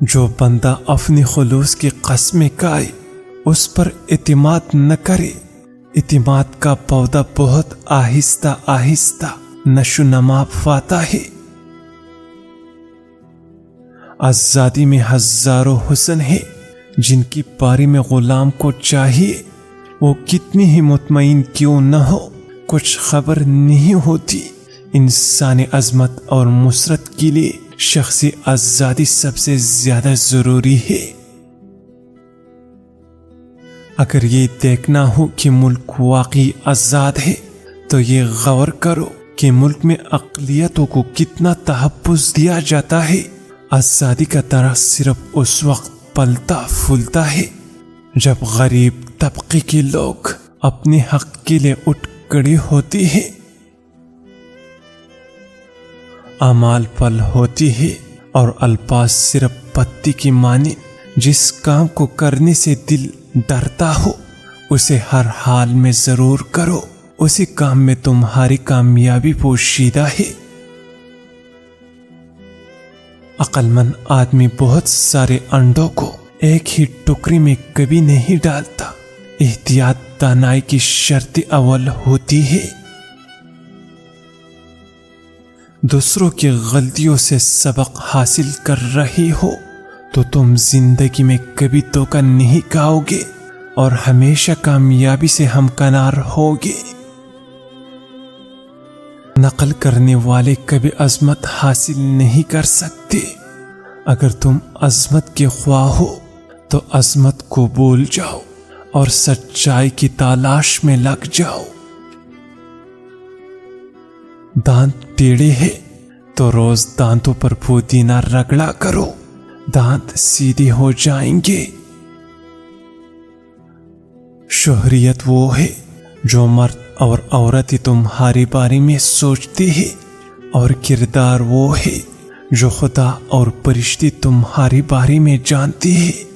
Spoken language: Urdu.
جو بندہ اپنی خلوص کی قسمیں کھائے اس پر اعتماد نہ کرے۔ اعتماد کا پودا بہت آہستہ آہستہ نشو نما پاتا ہے۔ آزادی میں ہزاروں حسن ہے جن کی باری میں غلام کو چاہیے وہ کتنی ہی مطمئن کیوں نہ ہو کچھ خبر نہیں ہوتی۔ انسانی عظمت اور مسرت کے لیے شخصی آزادی سب سے زیادہ ضروری ہے۔ اگر یہ دیکھنا ہو کہ ملک واقعی آزاد ہے تو یہ غور کرو کہ ملک میں اقلیتوں کو کتنا تحفظ دیا جاتا ہے۔ آزادی کا درخت صرف اس وقت پلتا پھولتا ہے جب غریب طبقے کے لوگ اپنے حق کے لیے اٹھ کھڑے ہوتے ہیں۔ اعمال پل ہوتی ہے اور الفاظ صرف پتی کی مانند جس کام کو کرنے سے دل ڈرتا ہو اسے ہر حال میں ضرور کرو، اسی کام میں تمہاری کامیابی پوشیدہ ہے۔ عقل مند آدمی بہت سارے انڈوں کو ایک ہی ٹوکری میں کبھی نہیں ڈالتا۔ احتیاط دانائی کی شرط اول ہوتی ہے۔ دوسروں کی غلطیوں سے سبق حاصل کر رہے ہو تو تم زندگی میں کبھی دھوکہ نہیں کھاؤ گے اور ہمیشہ کامیابی سے ہمکنار ہوگے۔ نقل کرنے والے کبھی عظمت حاصل نہیں کر سکتے۔ اگر تم عظمت کے خواہ ہو تو عظمت کو بھول جاؤ اور سچائی کی تلاش میں لگ جاؤ۔ دانت ٹیڑھے ہیں تو روز دانتوں پر پودینہ رگڑا کرو، دانت سیدھے ہو جائیں گے۔ شہریت وہ ہے جو مرد اور عورت تمہارے بارے میں سوچتے ہیں، اور کردار وہ ہے جو خدا اور فرشتے تمہارے بارے میں جانتے ہیں۔